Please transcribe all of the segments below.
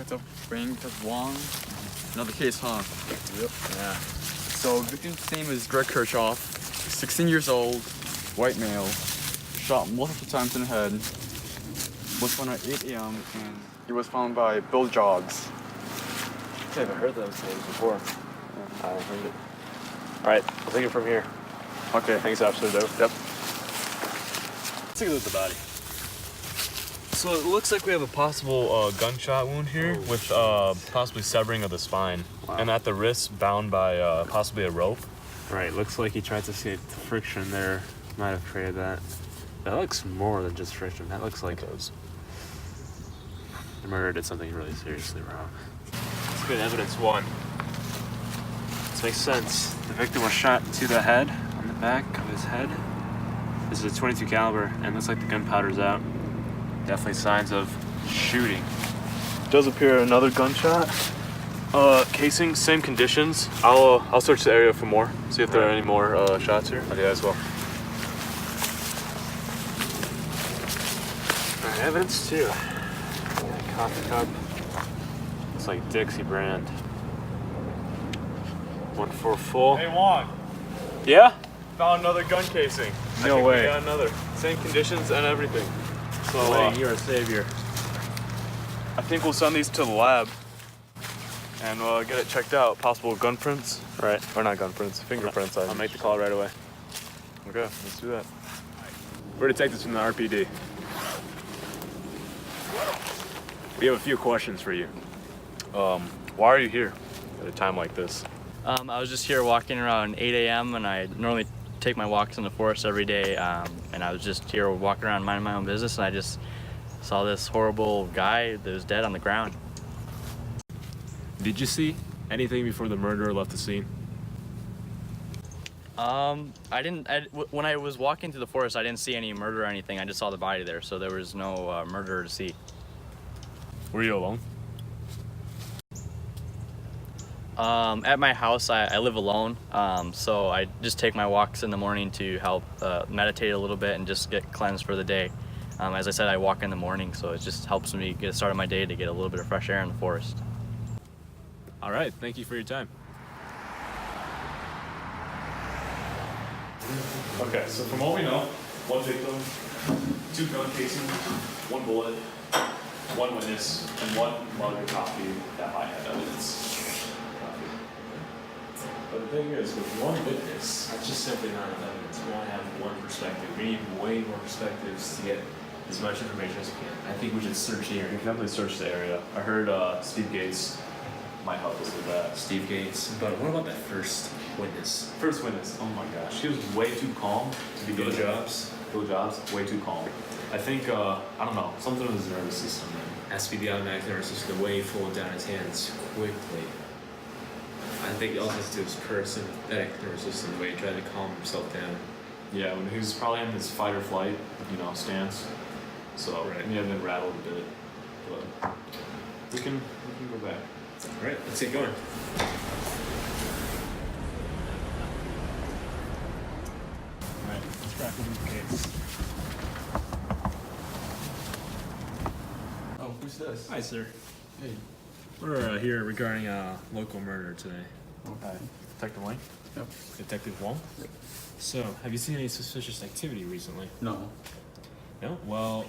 That's a ring, that's one. Another case, huh? Yep. Yeah. So victim's name is Greg Kirchhoff, 16 years old, white male, shot multiple times in the head, was found at 8 a.m. and he was found by Bill Jobs. I haven't heard those names before. I haven't heard it. All right, I'll take it from here. Okay. Thanks, Officer Doe. Yep. Let's take a look at the body. So it looks like we have a possible gunshot wound here with possibly severing of the spine. Wow. And at the wrist bound by possibly a rope. Right, looks like he tried to escape the friction there. Might have created that. That looks more than just friction. That looks like the murderer did something really seriously wrong. That's good evidence one. This makes sense. The victim was shot to the head, on the back of his head. This is a .22 caliber, and looks like the gunpowder's out. Definitely signs of shooting. Does appear another gunshot. Casing, same conditions. I'll search the area for more. See if there are any more shots here. I'll do that as well. Alright, evidence too. Coffee cup. Looks like Dixie brand. 1 full. Hey Juan, Yeah? found another gun casing. No way. We got another. Same conditions and everything. So you're a savior. I think we'll send these to the lab and get it checked out. Possible gun prints. Right. Or not gun prints, fingerprints. I'll make the call right away. Okay, let's do that. We're detectives from the RPD. We have a few questions for you. Why are you here at a time like this? I was just here walking around 8 a.m. and I normally take my walks in the forest every day, and I was just here walking around minding my own business, and I just saw this horrible guy that was dead on the ground. Did you see anything before the murderer left the scene? When I was walking through the forest, I didn't see any murder or anything. I just saw the body there, so there was no murderer to see. Were you alone? At my house, I live alone, so I just take my walks in the morning to help meditate a little bit and just get cleansed for the day. As I said, I walk in the morning, so it just helps me get started my day to get a little bit of fresh air in the forest. All right, thank you for your time. Okay, so from what we know, one victim, 2 gun casings, 1 bullet, 1 witness, and 1 mug of coffee that might have evidence. But the thing is, with 1 witness, that's just simply not enough evidence. We only have 1 perspective. We need way more perspectives to get as much information as we can. I think we should search the area. We can definitely search the area. I heard Steve Gates might help us with that. Steve Gates. But what about that first witness? First witness, oh my gosh. He was way too calm to be Bill Jobs. Bill Jobs, way too calm. I think, I don't know, something with his nervous system. Has to be the automatic nervous system, the way he folded down his hands quickly. I think it also has to do with his parasympathetic nervous system, the way he tried to calm himself down. Yeah, when he was probably in this fight or flight, stance. So Right. he may have been rattled a bit. But we can go back. All right, let's get going. Alright, let's crack open the case. Oh, who's this? Hi, sir. Hey. We're here regarding a local murder today. Okay. Detective Wayne? Yep. Detective Wong? Yep. So, have you seen any suspicious activity recently? No. No? Well,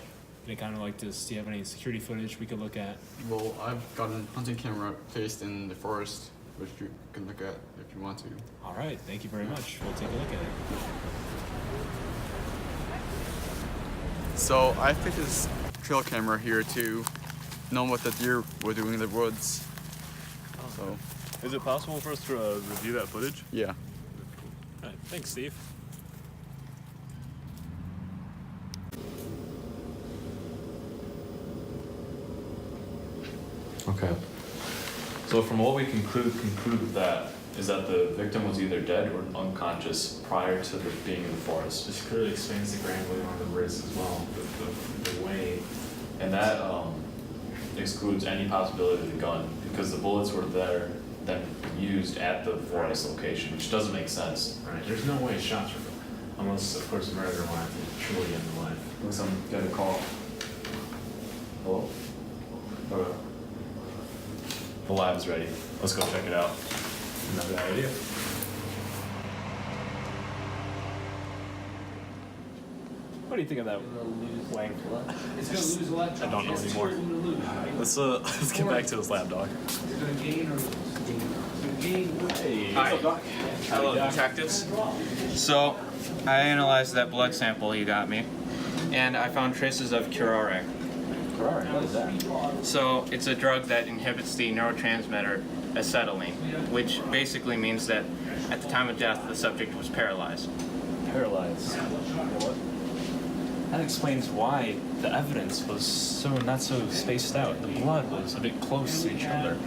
they kind of like this. Do you have any security footage we could look at? Well, I've got a hunting camera placed in the forest, which you can look at if you want to. All right, thank you very much. We'll take a look at it. So I picked this trail camera here to know what the deer were doing in the woods. So, Is it possible for us to review that footage? yeah. All right, thanks, Steve. Okay. So from what we conclude with that is that the victim was either dead or unconscious prior to being in the forest. This clearly explains the granular on the wrist as well, the way. And that excludes any possibility of the gun because the bullets were there then used at the forest location, which doesn't make sense. Right, there's no way shots were going. Unless, of course, the murderer wanted to truly end the life. Looks like I'm getting a call. Hello? Okay. The lab's ready. Let's go check it out. Not a bad idea. What do you think of that, Wang? It's gonna lose electrons. I don't know anymore. Let's get back to this lab, dog. It's gonna gain or lose. Hey, Hi. what's up, doc? Hello, detectives. So, I analyzed that blood sample you got me, and I found traces of curare. Ferrari, what is that? So, it's a drug that inhibits the neurotransmitter acetylene, which basically means that at the time of death, the subject was paralyzed. Paralyzed. What? That explains why the evidence was not so spaced out. The blood was a bit close to each other.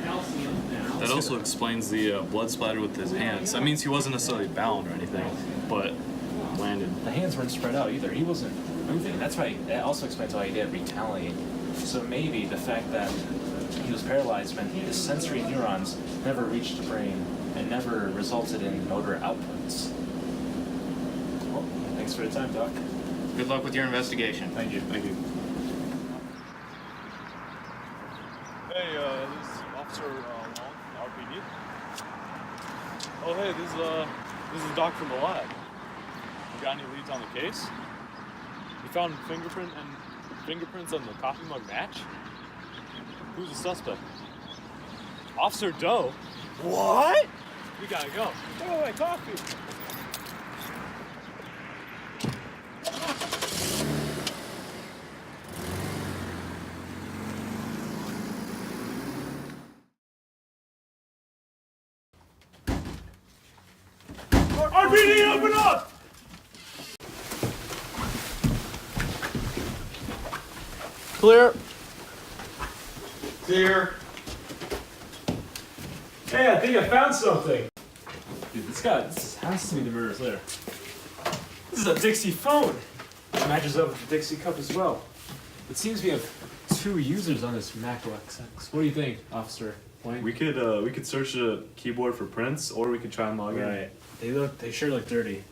That also explains the blood splatter with his hands. That means he wasn't necessarily bound or anything, but landed. The hands weren't spread out either. He wasn't moving. That's why. That also explains why he didn't retaliate. So maybe the fact that he was paralyzed meant his sensory neurons never reached the brain and never resulted in motor outputs. Well, thanks for the time, Doc. Good luck with your investigation. Thank you. Thank you. Hey, this is Officer Long, RPD. Oh, hey, this is Doc from the lab. You got any leads on the case? You found fingerprints on the coffee mug match? Who's the suspect? Officer Doe? What? We gotta go. Wait, coffee. RPD, open up! Clear. Clear. Hey, I think I found something. Dude, this has to be the murderer's lair. This is a Dixie phone. It matches up with the Dixie cup as well. It seems we have 2 users on this Mac OS X. What do you think, Officer Wayne? We could search the keyboard for prints, or we could try and log in. Right. They sure look dirty.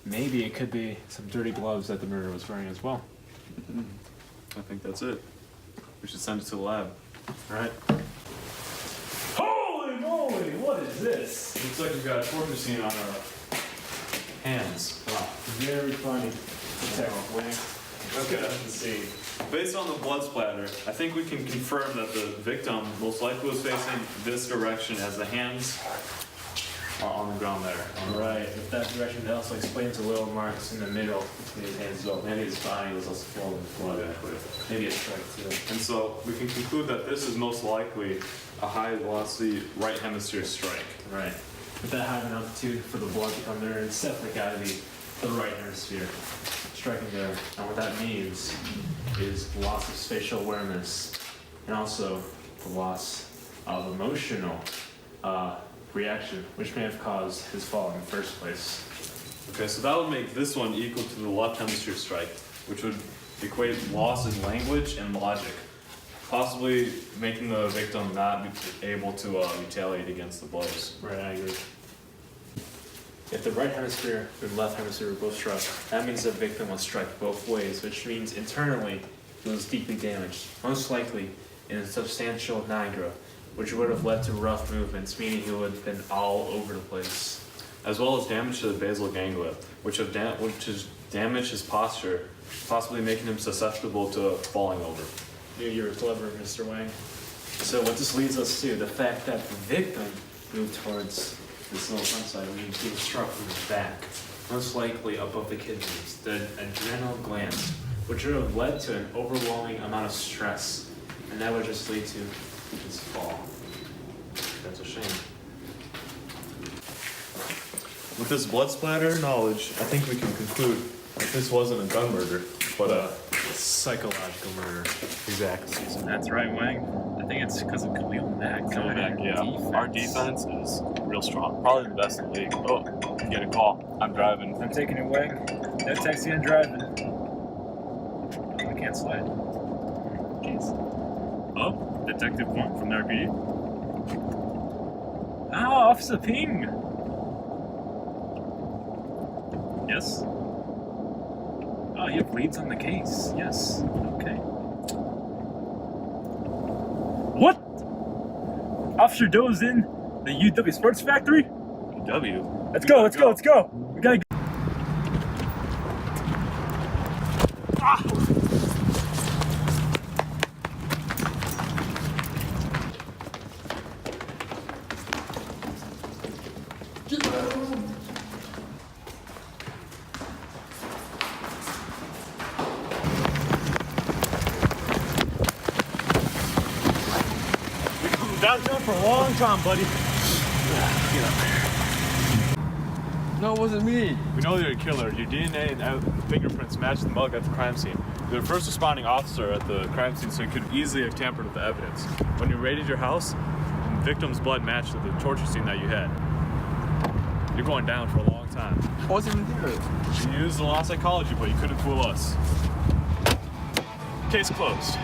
Maybe it could be some dirty gloves that the murderer was wearing as well. I think that's it. We should send it to the lab. Alright. Holy moly, what is this? Looks like we've got a torture scene on our hands. Wow, very funny. Okay, let's see. Based on the blood splatter, I think we can confirm that the victim most likely was facing this direction as the hands are on the ground there. Right, if that direction also explains the little marks in the middle between his hands as well. Maybe his body was also full of blood. Maybe a strike too. And so we can conclude that this is most likely a high velocity right hemisphere strike. Right. With that high of an altitude for the blood to come there, it's definitely got to be the right hemisphere striking there. And what that means is loss of spatial awareness and also the loss of emotional reaction, which may have caused his fall in the first place. Okay, so that would make this one equal to the left hemisphere strike, which would equate loss in language and logic, possibly making the victim not be able to retaliate against the blows. Right, I agree. If the right hemisphere and the left hemisphere were both struck, that means the victim was struck both ways, which means internally he was deeply damaged, most likely in a substantial nigra, which would have led to rough movements, meaning he would have been all over the place. As well as damage to the basal ganglia, which has damaged his posture, possibly making him susceptible to falling over. You're clever, Mr. Wang. So what this leads us to, the fact that the victim moved towards this little front side, means he was struck from his back, most likely above the kidneys, the adrenal glands, which would have led to an overwhelming amount of stress, and that would just lead to his fall. That's a shame. With this blood splatter knowledge, I think we can conclude that this wasn't a gun murder, but a Psychological murder. exactly. That's right, Wang. I think it's because of Khalil Mack. Coming back, yeah. Our defense is real strong. Probably the best in the league. Oh, get a call. I'm driving. I'm taking it, Wang. No taxi and driving. We can't slide. Jeez. Oh, Detective Wang from the RPD. Ah, Officer Ping! Yes? Oh, you have leads on the case. Yes. Okay. What? Officer Doe's in the UW Sports Factory. W. Let's go. Let's go. We gotta go. Downtown for a long time, buddy. No, it wasn't me. We know you're a killer. Your DNA and fingerprints match the mug at the crime scene. You're the first responding officer at the crime scene, so you could easily have tampered with the evidence. When you raided your house, the victim's blood matched to the torture scene that you had. You're going down for a long time. I wasn't even there. You used the law of psychology, but you couldn't fool us. Case closed.